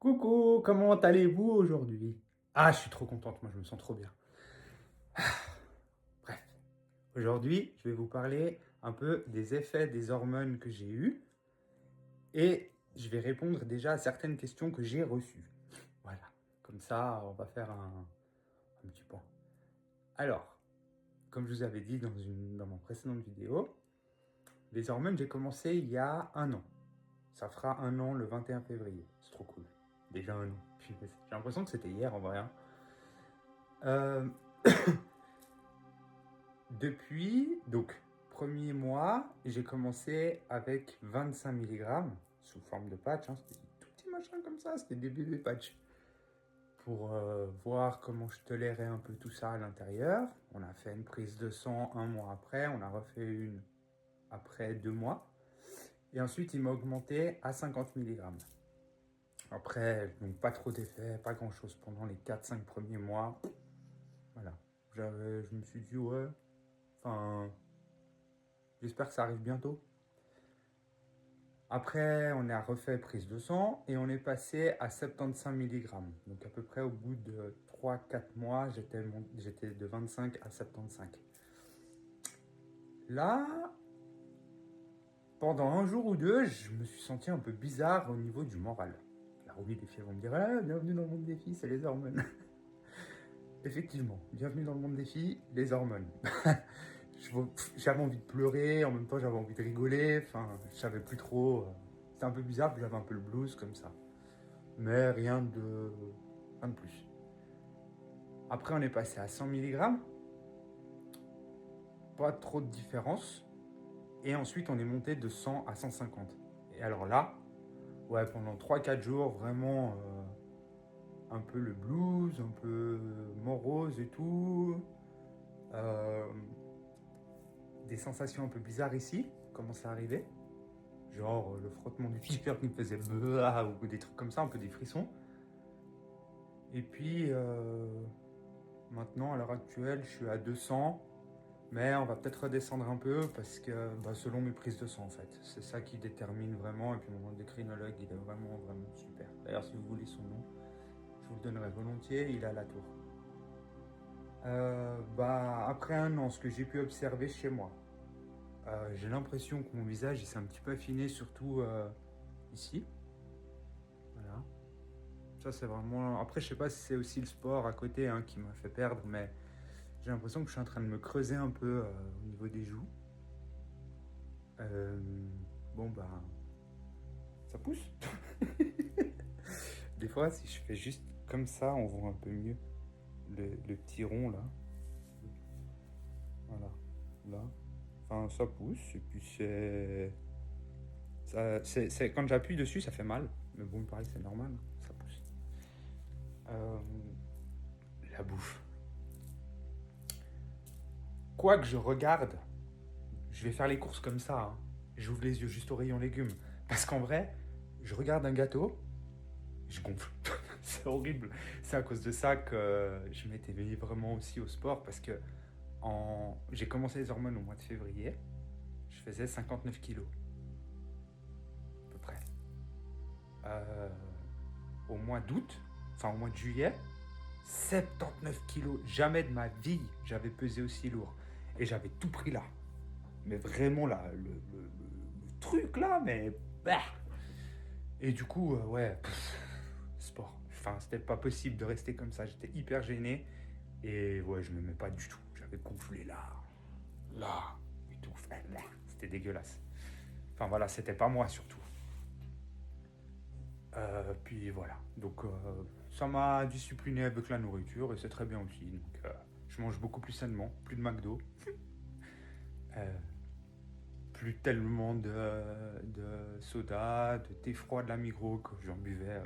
Coucou, comment allez-vous aujourd'hui? Ah, je suis trop contente, moi je me sens trop bien. Bref, aujourd'hui je vais vous parler un peu des effets des hormones que j'ai eus et je vais répondre déjà à certaines questions que j'ai reçues. Voilà, comme ça on va faire un petit point. Alors, comme je vous avais dit dans mon précédente vidéo, les hormones j'ai commencé il y a un an. Ça fera un an le 21 février, c'est trop cool. Déjà un an. J'ai l'impression que c'était hier en vrai. Euh, Depuis, donc, premier mois, j'ai commencé avec 25 mg sous forme de patch. Hein, c'était des tout petits machins comme ça, c'était des bébés patchs. Pour voir comment je tolérais un peu tout ça à l'intérieur. On a fait une prise de sang un mois après, on a refait une après 2 mois. Et ensuite, il m'a augmenté à 50 mg. Après, donc pas trop d'effets, pas grand chose pendant les 4-5 premiers mois. Voilà. Je me suis dit, ouais, enfin, j'espère que ça arrive bientôt. Après, on a refait prise de sang et on est passé à 75 mg. Donc à peu près au bout de 3-4 mois, j'étais de 25 à 75. Là, pendant un jour ou deux, je me suis senti un peu bizarre au niveau du moral. Alors oui, les filles vont me dire, ah, bienvenue dans le monde des filles, c'est les hormones. Effectivement, bienvenue dans le monde des filles, les hormones. J'avais envie de pleurer, en même temps j'avais envie de rigoler, enfin, je savais plus trop. C'était un peu bizarre, puis j'avais un peu le blues comme ça. Mais rien de plus. Après, on est passé à 100 mg, pas trop de différence. Et ensuite, on est monté de 100 à 150. Et alors là, ouais, pendant 3-4 jours, vraiment un peu le blues, un peu morose et tout. Euh, des sensations un peu bizarres ici, commencent à arriver. Genre le frottement du t-shirt qui me faisait ou des trucs comme ça, un peu des frissons. Et puis maintenant, à l'heure actuelle, je suis à 200. Mais on va peut-être redescendre un peu parce que selon mes prises de sang en fait. C'est ça qui détermine vraiment. Et puis mon endocrinologue, il est vraiment, vraiment super. D'ailleurs, si vous voulez son nom, je vous le donnerai volontiers. Il est à la tour. Après un an, ce que j'ai pu observer chez moi, j'ai l'impression que mon visage il s'est un petit peu affiné, surtout ici. Voilà. Ça, c'est vraiment. Après, je sais pas si c'est aussi le sport à côté qui m'a fait perdre, mais j'ai l'impression que je suis en train de me creuser un peu au niveau des joues. Euh, bon, ça pousse. Des fois, si je fais juste comme ça, on voit un peu mieux le petit rond là. Voilà. Là. Enfin, ça pousse. Et puis quand j'appuie dessus, ça fait mal. Mais bon, pareil, c'est normal. Ça pousse. Euh, la bouffe. Quoi que je regarde, je vais faire les courses comme ça. Hein. J'ouvre les yeux juste au rayon légumes. Parce qu'en vrai, je regarde un gâteau, je gonfle. C'est horrible. C'est à cause de ça que je m'étais mis vraiment aussi au sport. Parce que j'ai commencé les hormones au mois de février. Je faisais 59 kilos. À peu près. Euh, Au mois d'août, enfin au mois de juillet, 79 kilos. Jamais de ma vie j'avais pesé aussi lourd. Et j'avais tout pris là. Mais vraiment là, le truc là, mais... Bah. Et du coup, ouais, sport. Enfin, c'était pas possible de rester comme ça. J'étais hyper gêné. Et ouais, je m'aimais pas du tout. J'avais gonflé là, et tout. C'était dégueulasse. Enfin voilà, c'était pas moi surtout. Puis voilà. Donc ça m'a discipliné avec la nourriture et c'est très bien aussi. Donc je mange beaucoup plus sainement, plus de McDo. Euh, Plus tellement de soda, de thé froid de la Migros que j'en buvais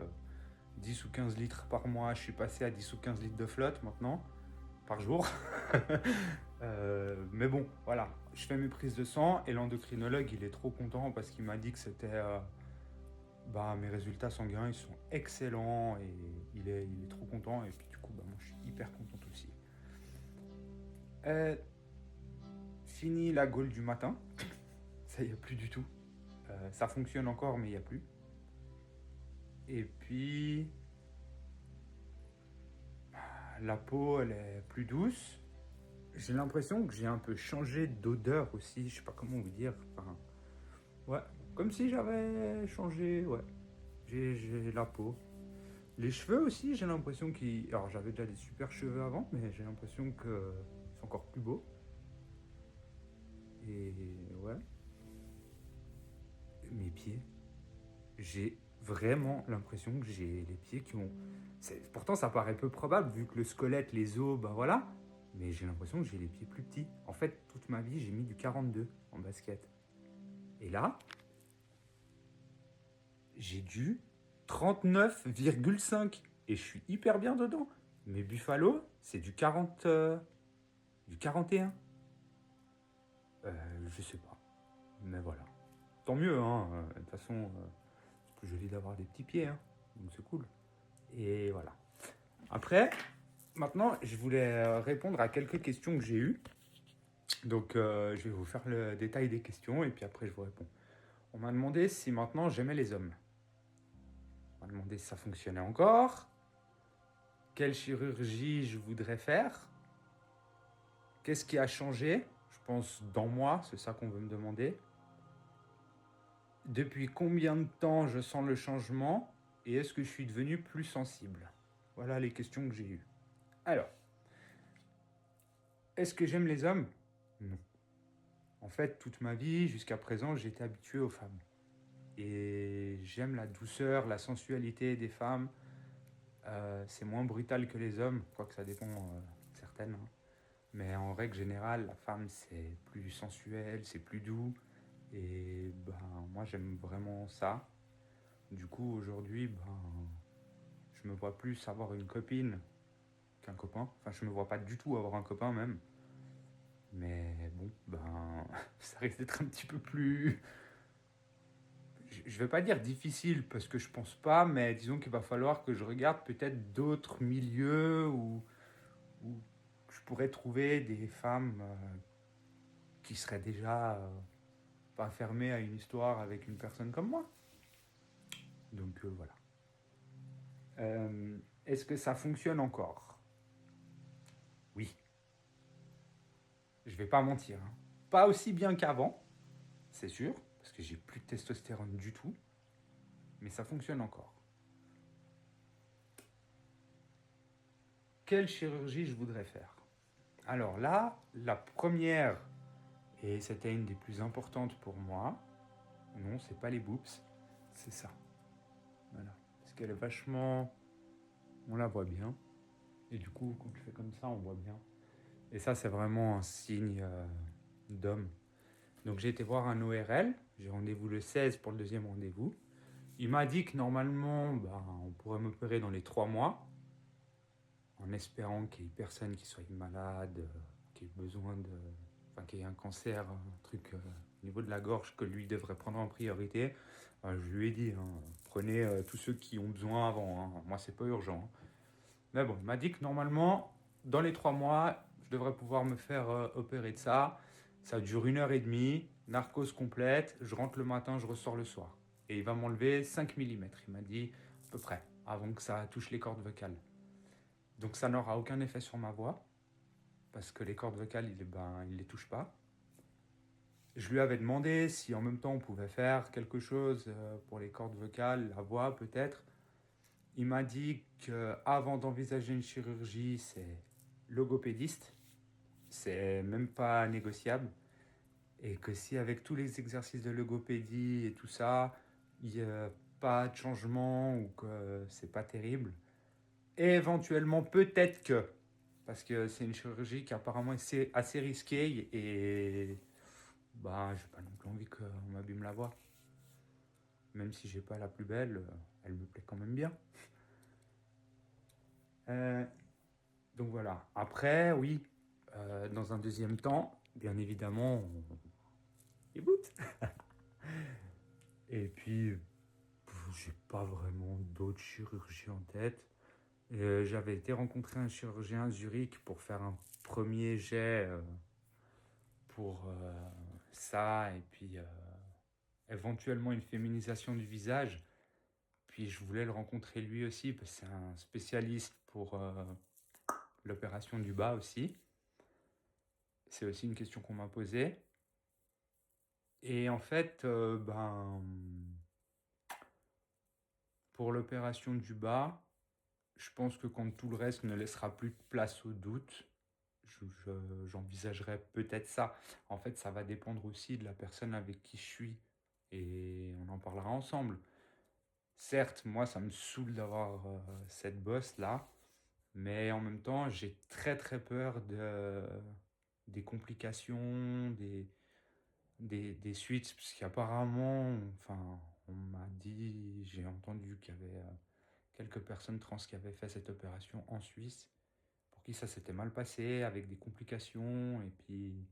10 ou 15 litres par mois. Je suis passé à 10 ou 15 litres de flotte maintenant, par jour. Mais bon, voilà. Je fais mes prises de sang et l'endocrinologue, il est trop content parce qu'il m'a dit que c'était... mes résultats sanguins, ils sont excellents et il est trop content. Et puis du coup, moi, je suis hyper contente aussi. Fini la gaule du matin. Ça, il n'y a plus du tout. Ça fonctionne encore, mais il n'y a plus. Et puis, la peau, elle est plus douce. J'ai l'impression que j'ai un peu changé d'odeur aussi. Je sais pas comment vous dire. Enfin, ouais, comme si j'avais changé. Ouais, j'ai la peau. Les cheveux aussi, j'ai l'impression qu'ils. Alors, j'avais déjà des super cheveux avant, mais j'ai l'impression que c'est encore plus beau. Et ouais, mes pieds. J'ai vraiment l'impression que j'ai les pieds qui ont. Pourtant, ça paraît peu probable vu que le squelette, les os, ben voilà. Mais j'ai l'impression que j'ai les pieds plus petits. En fait, toute ma vie, j'ai mis du 42 en basket. Et là, j'ai du 39,5. Et je suis hyper bien dedans. Mais Buffalo, c'est du 40, du 41. Je sais pas. Mais voilà. Tant mieux, hein. De toute façon, c'est plus joli d'avoir des petits pieds, hein. Donc c'est cool. Et voilà. Après, maintenant, je voulais répondre à quelques questions que j'ai eues. Donc, je vais vous faire le détail des questions et puis après, je vous réponds. On m'a demandé si maintenant j'aimais les hommes. On m'a demandé si ça fonctionnait encore. Quelle chirurgie je voudrais faire. Qu'est-ce qui a changé? Je pense dans moi, c'est ça qu'on veut me demander. Depuis combien de temps je sens le changement et est-ce que je suis devenu plus sensible? Voilà les questions que j'ai eues. Alors, est-ce que j'aime les hommes? Non. En fait, toute ma vie, jusqu'à présent, j'ai été habitué aux femmes. Et j'aime la douceur, la sensualité des femmes. C'est moins brutal que les hommes, quoique ça dépend de certaines, hein. Mais en règle générale, la femme, c'est plus sensuel, c'est plus doux. Et ben, moi, j'aime vraiment ça. Du coup, aujourd'hui, je me vois plus avoir une copine qu'un copain. Enfin, je me vois pas du tout avoir un copain même. Mais bon, ça risque d'être un petit peu plus. Je vais pas dire difficile parce que je pense pas, mais disons qu'il va falloir que je regarde peut-être d'autres milieux où je pourrais trouver des femmes qui seraient déjà pas fermées à une histoire avec une personne comme moi. Donc voilà. Est-ce que ça fonctionne encore? Oui. Je vais pas mentir, hein. Pas aussi bien qu'avant, c'est sûr, parce que j'ai plus de testostérone du tout, mais ça fonctionne encore. Quelle chirurgie je voudrais faire? Alors là, la première, et c'était une des plus importantes pour moi, non, c'est pas les boobs, c'est ça. Voilà. Parce qu'elle est vachement. On la voit bien. Et du coup, quand je fais comme ça, on voit bien. Et ça, c'est vraiment un signe d'homme. Donc j'ai été voir un ORL, j'ai rendez-vous le 16 pour le deuxième rendez-vous. Il m'a dit que normalement, on pourrait m'opérer dans les 3 mois, en espérant qu'il n'y ait personne qui soit malade, qui ait besoin de. Enfin, qu'il y ait un cancer, un truc au niveau de la gorge que lui devrait prendre en priorité. Je lui ai dit, hein, prenez tous ceux qui ont besoin avant, hein. Moi, c'est pas urgent, hein. Mais bon, il m'a dit que normalement, dans les 3 mois, je devrais pouvoir me faire opérer de ça. Ça dure 1 h 30, narcose complète, je rentre le matin, je ressors le soir. Et il va m'enlever 5 mm, il m'a dit, à peu près, avant que ça touche les cordes vocales. Donc ça n'aura aucun effet sur ma voix, parce que les cordes vocales, il les touche pas. Je lui avais demandé si en même temps on pouvait faire quelque chose pour les cordes vocales, la voix peut-être. Il m'a dit qu'avant d'envisager une chirurgie, c'est logopédiste. C'est même pas négociable. Et que si avec tous les exercices de logopédie et tout ça, il n'y a pas de changement ou que c'est pas terrible, éventuellement peut-être que, parce que c'est une chirurgie qui apparemment est assez risquée et j'ai pas non plus envie qu'on m'abîme la voix. Même si j'ai pas la plus belle, elle me plaît quand même bien. Euh, Donc voilà. Après, oui, dans un deuxième temps, bien évidemment, on les boot. Et puis, j'ai pas vraiment d'autres chirurgies en tête. J'avais été rencontrer un chirurgien à Zurich pour faire un premier jet pour ça et puis éventuellement une féminisation du visage. puis je voulais le rencontrer lui aussi, parce que c'est un spécialiste pour l'opération du bas aussi. C'est aussi une question qu'on m'a posée. Et en fait, pour l'opération du bas, je pense que quand tout le reste ne laissera plus de place au doute, j'envisagerais peut-être ça. En fait, ça va dépendre aussi de la personne avec qui je suis. Et on en parlera ensemble. Certes, moi, ça me saoule d'avoir cette bosse-là. Mais en même temps, j'ai très très peur des complications, des suites. Parce qu'apparemment, enfin, on m'a dit, j'ai entendu qu'il y avait quelques personnes trans qui avaient fait cette opération en Suisse, pour qui ça s'était mal passé, avec des complications. Et puis,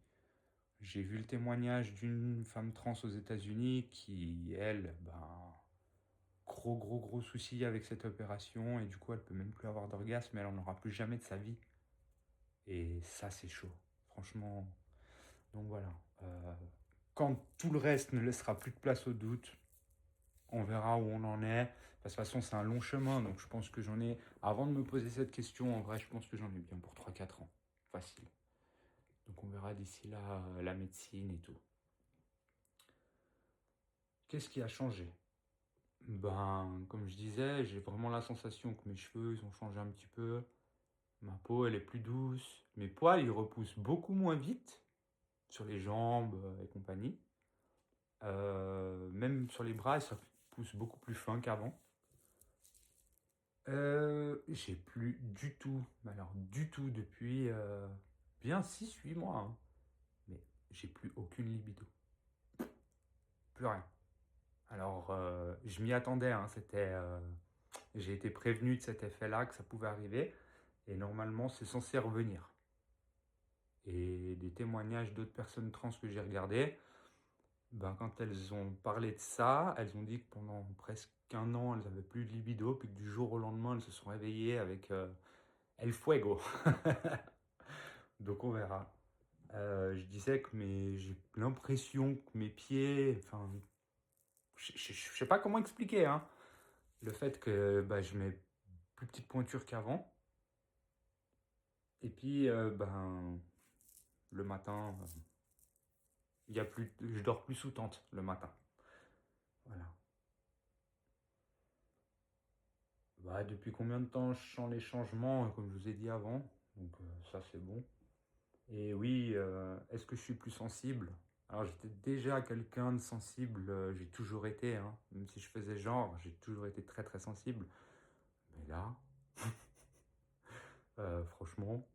j'ai vu le témoignage d'une femme trans aux États-Unis qui, elle, gros souci avec cette opération. Et du coup, elle peut même plus avoir d'orgasme, elle en aura plus jamais de sa vie. Et ça, c'est chaud, franchement. Donc voilà. Quand tout le reste ne laissera plus de place au doute, on verra où on en est. De toute façon, c'est un long chemin, donc je pense que j'en ai... Avant de me poser cette question, en vrai, je pense que j'en ai bien pour 3-4 ans. Facile. Donc on verra d'ici là la médecine et tout. Qu'est-ce qui a changé? Comme je disais, j'ai vraiment la sensation que mes cheveux, ils ont changé un petit peu. Ma peau, elle est plus douce. Mes poils, ils repoussent beaucoup moins vite sur les jambes et compagnie. Même sur les bras, ça pousse beaucoup plus fin qu'avant. J'ai plus du tout, mais alors du tout depuis bien 6-8 mois, hein. Mais j'ai plus aucune libido. Plus rien. Alors, je m'y attendais, hein, j'ai été prévenu de cet effet-là, que ça pouvait arriver. Et normalement, c'est censé revenir. Et des témoignages d'autres personnes trans que j'ai regardées, quand elles ont parlé de ça, elles ont dit que pendant presque un an, elles n'avaient plus de libido, puis que du jour au lendemain, elles se sont réveillées avec El Fuego. Donc on verra. Je disais que j'ai l'impression que mes pieds, enfin, je sais pas comment expliquer, hein. Le fait que je mets plus petite pointure qu'avant. Et puis, le matin, je dors plus sous tente le matin. Voilà. Depuis combien de temps je sens les changements, comme je vous ai dit avant. Donc ça c'est bon. Et oui, est-ce que je suis plus sensible? Alors j'étais déjà quelqu'un de sensible, j'ai toujours été, hein. Même si je faisais genre, j'ai toujours été très très sensible. Mais là, franchement,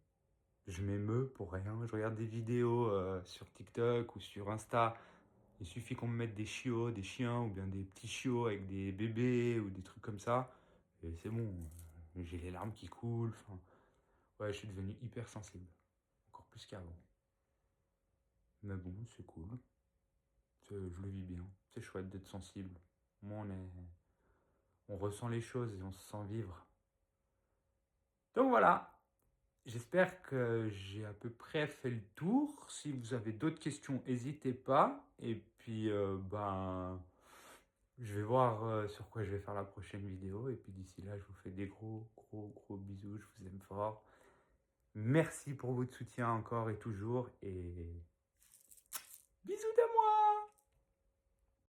je m'émeus pour rien. Je regarde des vidéos sur TikTok ou sur Insta. Il suffit qu'on me mette des chiots, des chiens ou bien des petits chiots avec des bébés ou des trucs comme ça. Et c'est bon, j'ai les larmes qui coulent. Enfin, ouais, je suis devenu hyper sensible. Encore plus qu'avant. Mais bon, c'est cool. Je le vis bien. C'est chouette d'être sensible. Moi, on ressent les choses et on se sent vivre. Donc voilà. J'espère que j'ai à peu près fait le tour. Si vous avez d'autres questions, n'hésitez pas. Et puis, je vais voir sur quoi je vais faire la prochaine vidéo. Et puis d'ici là, je vous fais des gros bisous. Je vous aime fort. Merci pour votre soutien encore et toujours. Et bisous de moi!